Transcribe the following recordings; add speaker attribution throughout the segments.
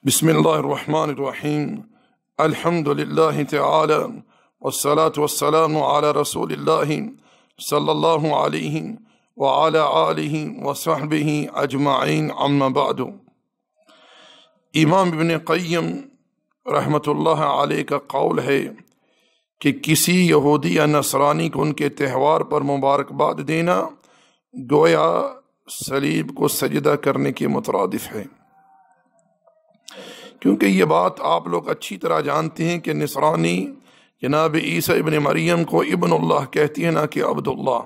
Speaker 1: بسم اللہ الرحمن الرحیم الحمد للہ تعالی والصلاة والسلام علی رسول اللہ صلی اللہ علیہ وعلی آلہ وصحبہ اجمعین اما بعد۔ امام ابن قیم رحمۃ اللہ علیہ کا قول ہے کہ کسی یہودی یا نصرانی کو ان کے تہوار پر مبارکباد دینا گویا صلیب کو سجدہ کرنے کے مترادف ہے، کیونکہ یہ بات آپ لوگ اچھی طرح جانتے ہیں کہ نصرانی جناب عیسیٰ ابن مریم کو ابن اللہ کہتی ہے، نہ کہ عبد اللہ،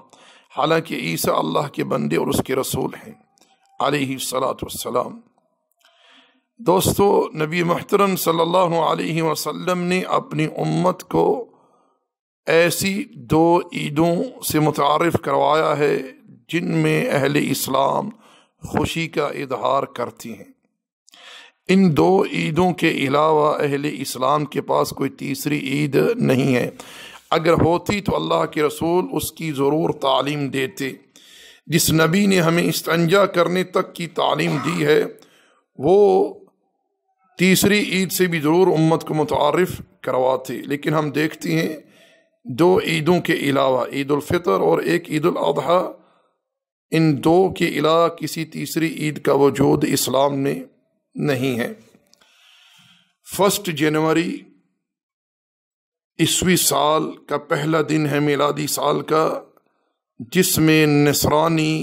Speaker 1: حالانکہ عیسیٰ اللہ کے بندے اور اس کے رسول ہیں علیہ الصلاۃ والسلام۔ دوستو، نبی محترم صلی اللہ علیہ وسلم نے اپنی امت کو ایسی دو عیدوں سے متعارف کروایا ہے جن میں اہل اسلام خوشی کا اظہار کرتی ہیں۔ ان دو عیدوں کے علاوہ اہل اسلام کے پاس کوئی تیسری عید نہیں ہے، اگر ہوتی تو اللہ کے رسول اس کی ضرور تعلیم دیتے۔ جس نبی نے ہمیں استنجا کرنے تک کی تعلیم دی ہے وہ تیسری عید سے بھی ضرور امت کو متعارف کرواتے، لیکن ہم دیکھتے ہیں دو عیدوں کے علاوہ عید الفطر اور ایک عید الاضحیٰ، ان دو کے علاوہ کسی تیسری عید کا وجود اسلام میں نہیں ہے۔ 1 جنوری عیسوی سال کا پہلا دن ہے میلادی سال کا، جس میں نصرانی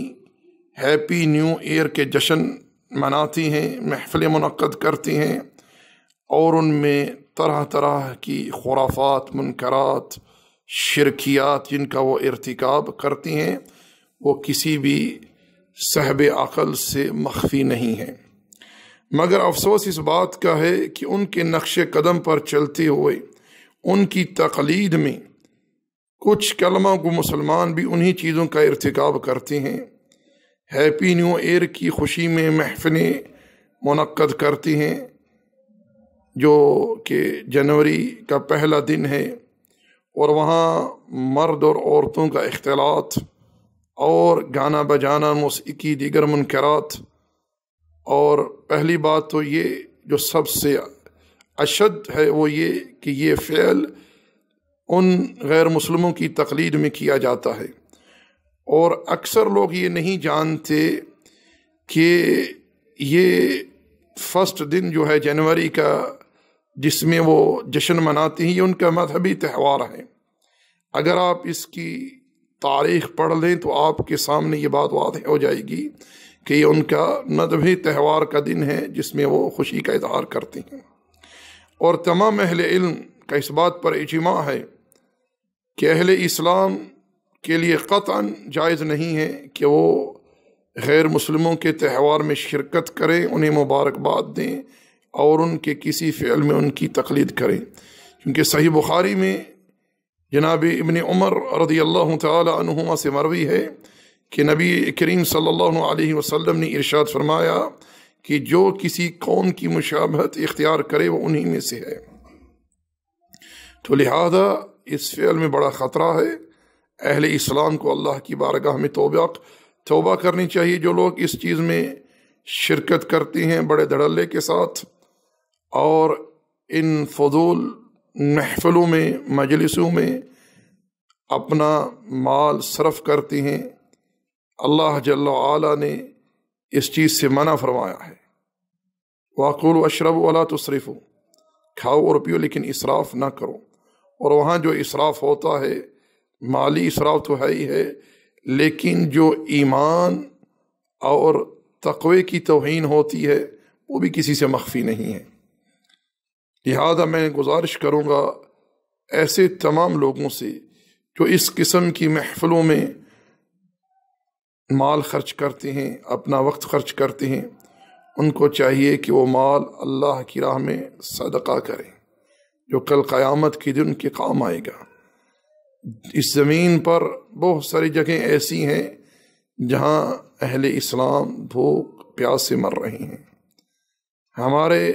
Speaker 1: ہیپی نیو ایئر کے جشن مناتی ہیں، محفلیں منعقد کرتی ہیں، اور ان میں طرح طرح کی خرافات، منکرات، شرکیات جن کا وہ ارتکاب کرتی ہیں وہ کسی بھی صاحب عقل سے مخفی نہیں ہیں۔ مگر افسوس اس بات کا ہے کہ ان کے نقش قدم پر چلتے ہوئے ان کی تقلید میں کچھ کلمہ گو مسلمان بھی انہی چیزوں کا ارتکاب کرتے ہیں۔ ہیپی نیو ایئر کی خوشی میں محفلیں منعقد کرتے ہیں جو کہ جنوری کا پہلا دن ہے، اور وہاں مرد اور عورتوں کا اختلاط اور گانا بجانا، موسیقی، دیگر منکرات۔ اور پہلی بات تو یہ جو سب سے اشد ہے وہ یہ کہ یہ فعل ان غیر مسلموں کی تقلید میں کیا جاتا ہے، اور اکثر لوگ یہ نہیں جانتے کہ یہ 1 دن جو ہے جنوری کا جس میں وہ جشن مناتے ہیں یہ ان کا مذہبی تہوار ہے۔ اگر آپ اس کی تاریخ پڑھ لیں تو آپ کے سامنے یہ بات واضح ہو جائے گی کہ یہ ان کا مذہبی تہوار کا دن ہے جس میں وہ خوشی کا اظہار کرتے ہیں۔ اور تمام اہل علم کا اس بات پر اجماع ہے کہ اہل اسلام کے لیے قطعاً جائز نہیں ہے کہ وہ غیر مسلموں کے تہوار میں شرکت کریں، انہیں مبارکباد دیں اور ان کے کسی فعل میں ان کی تقلید کریں، کیونکہ صحیح بخاری میں جناب ابن عمر رضی اللہ تعالی عنہما سے مروی ہے کہ نبی کریم صلی اللہ علیہ وسلم نے ارشاد فرمایا کہ جو کسی قوم کی مشابہت اختیار کرے وہ انہی میں سے ہے۔ تو لہذا اس فعل میں بڑا خطرہ ہے۔ اہل اسلام کو اللہ کی بارگاہ میں توبہ کرنی چاہیے۔ جو لوگ اس چیز میں شرکت کرتے ہیں بڑے دھڑلے کے ساتھ اور ان فضول محفلوں میں، مجلسوں میں اپنا مال صرف کرتے ہیں، اللہ جل وعلا نے اس چیز سے منع فرمایا ہے۔ وَقُولُوا وَاشْرَبُوا وَلَا تُسْرِفُوا، کھاؤ اور پیو لیکن اسراف نہ کرو۔ اور وہاں جو اسراف ہوتا ہے مالی اسراف تو ہے ہی ہے، لیکن جو ایمان اور تقوی کی توہین ہوتی ہے وہ بھی کسی سے مخفی نہیں ہے۔ لہذا میں گزارش کروں گا ایسے تمام لوگوں سے جو اس قسم کی محفلوں میں مال خرچ کرتے ہیں، اپنا وقت خرچ کرتے ہیں، ان کو چاہیے کہ وہ مال اللہ کی راہ میں صدقہ کریں، جو کل قیامت کے دن کے کام آئے گا۔ اس زمین پر بہت ساری جگہیں ایسی ہیں جہاں اہل اسلام بھوک پیاس سے مر رہے ہیں۔ ہمارے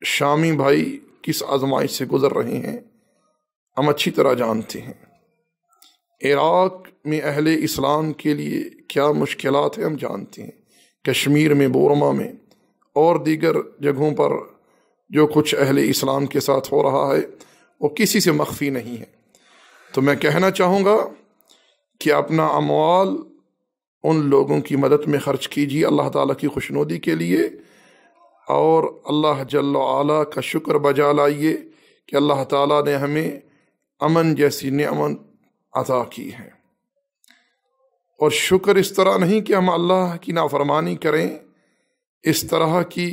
Speaker 1: شامی بھائی کس آزمائش سے گزر رہے ہیں ہم اچھی طرح جانتے ہیں۔ عراق میں اہل اسلام کے لیے کیا مشکلات ہیں ہم جانتے ہیں، کشمیر میں، بورما میں اور دیگر جگہوں پر جو کچھ اہل اسلام کے ساتھ ہو رہا ہے وہ کسی سے مخفی نہیں ہے۔ تو میں کہنا چاہوں گا کہ اپنا اموال ان لوگوں کی مدد میں خرچ کیجیے اللہ تعالیٰ کی خوشنودی کے لیے، اور اللہ جل وعلا کا شکر بجا لائیے کہ اللہ تعالیٰ نے ہمیں امن جیسی نعمت عطا کی ہے۔ اور شکر اس طرح نہیں کہ ہم اللہ کی نافرمانی کریں، اس طرح کی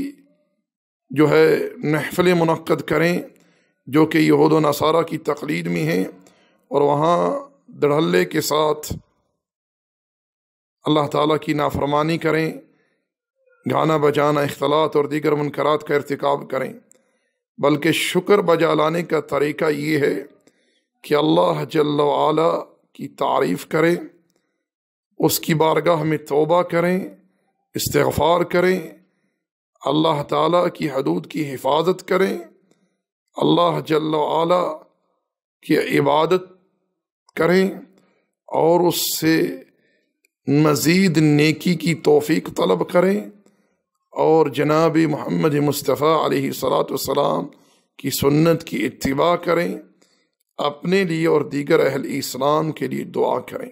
Speaker 1: جو ہے محفلیں منعقد کریں جو کہ یہود و نصارہ کی تقلید میں ہیں، اور وہاں دڑھلے کے ساتھ اللہ تعالیٰ کی نافرمانی کریں، گانا بجانا، اختلاط اور دیگر منکرات کا ارتکاب کریں، بلکہ شکر بجا لانے کا طریقہ یہ ہے کہ اللہ جل وعلا کی تعریف کریں، اس کی بارگاہ میں توبہ کریں، استغفار کریں، اللہ تعالیٰ کی حدود کی حفاظت کریں، اللہ جل وعلا کی عبادت کریں، اور اس سے مزید نیکی کی توفیق طلب کریں، اور جناب محمد مصطفیٰ علیہ السلام کی سنت کی اتباع کریں، اپنے لیے اور دیگر اہل اسلام کے لیے دعا کریں۔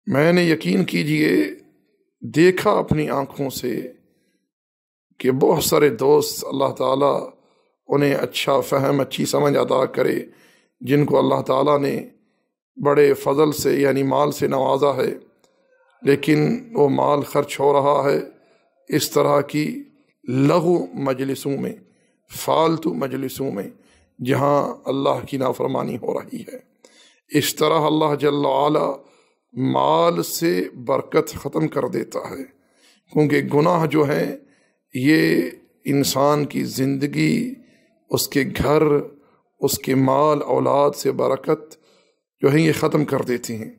Speaker 1: میں نے یقین کیجئے دیکھا اپنی آنکھوں سے کہ بہت سارے دوست اللہ تعالیٰ انہیں اچھا فہم، اچھی سمجھ عطا کرے، جن کو اللہ تعالیٰ نے بڑے فضل سے یعنی مال سے نوازا ہے، لیکن وہ مال خرچ ہو رہا ہے اس طرح کی لغو مجلسوں میں، فالتو مجلسوں میں، جہاں اللہ کی نافرمانی ہو رہی ہے۔ اس طرح اللہ جل وعلا مال سے برکت ختم کر دیتا ہے، کیونکہ گناہ جو ہے یہ انسان کی زندگی، اس کے گھر، اس کے مال اولاد سے برکت جو ہے یہ ختم کر دیتی ہیں۔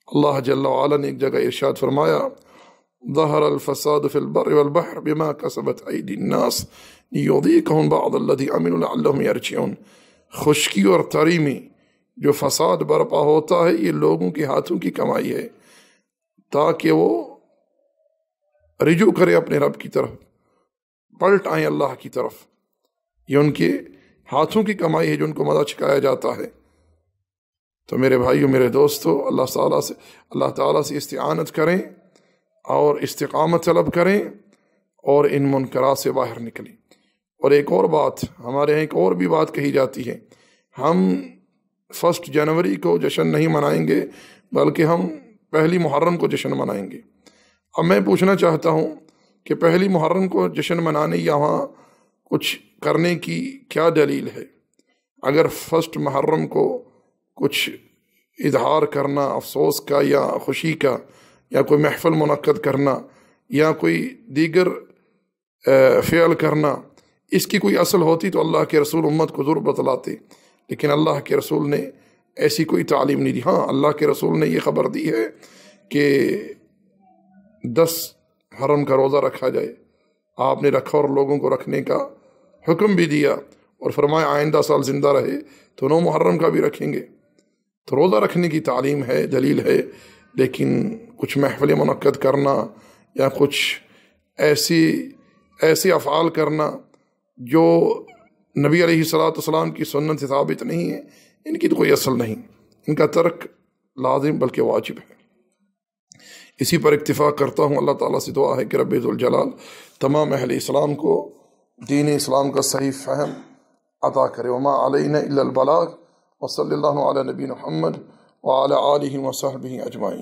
Speaker 1: اللہ جل وعلا نے ایک جگہ ارشاد فرمایا، ظہر الفساد فی البر والبحر بما کسبت ایدی الناس لیذیقہم بعض الذی عملوا لعلہم یرجعون۔ خشکی اور تری میں جو فساد برپا ہوتا ہے یہ لوگوں کے ہاتھوں کی کمائی ہے، تاکہ وہ رجوع کرے اپنے رب کی طرف، پلٹ آئیں اللہ کی طرف۔ یہ ان کے ہاتھوں کی کمائی ہے جو ان کو مزہ چکھایا جاتا ہے۔ تو میرے بھائیوں، میرے دوستو، اللہ تعالیٰ سے استعانت کریں اور استقامت طلب کریں اور ان منکرات سے باہر نکلیں۔ اور ایک اور بات، ہمارے یہاں ایک اور بھی بات کہی جاتی ہے، ہم 1 جنوری کو جشن نہیں منائیں گے بلکہ ہم 1 محرم کو جشن منائیں گے۔ اب میں پوچھنا چاہتا ہوں کہ 1 محرم کو جشن منانے یا وہاں کچھ کرنے کی کیا دلیل ہے؟ اگر 1 محرم کو کچھ اظہار کرنا افسوس کا یا خوشی کا، یا کوئی محفل منعقد کرنا، یا کوئی دیگر فعل کرنا، اس کی کوئی اصل ہوتی تو اللہ کے رسول امت کو ضرور بتلاتے، لیکن اللہ کے رسول نے ایسی کوئی تعلیم نہیں دی۔ ہاں، اللہ کے رسول نے یہ خبر دی ہے کہ 10 حرم کا روزہ رکھا جائے، آپ نے رکھا اور لوگوں کو رکھنے کا حکم بھی دیا، اور فرمایا آئندہ سال زندہ رہے تو 9 محرم کا بھی رکھیں گے۔ تو روزہ رکھنے کی تعلیم ہے، دلیل ہے، لیکن کچھ محفلیں منعقد کرنا یا کچھ ایسے افعال کرنا جو نبی علیہ السلام کی سنت سے ثابت نہیں ہے، ان کی تو کوئی اصل نہیں، ان کا ترک لازم بلکہ واجب ہے۔ اسی پر اکتفا کرتا ہوں۔ اللہ تعالیٰ سے دعا ہے کہ رب ذوالجلال تمام اہل اسلام کو دین اسلام کا صحیح فہم عطا کرے۔ وما علینا الا البلاغ، وصلی اللہ علی نبی محمد وعلی آلہ وصحبہ اجمعین۔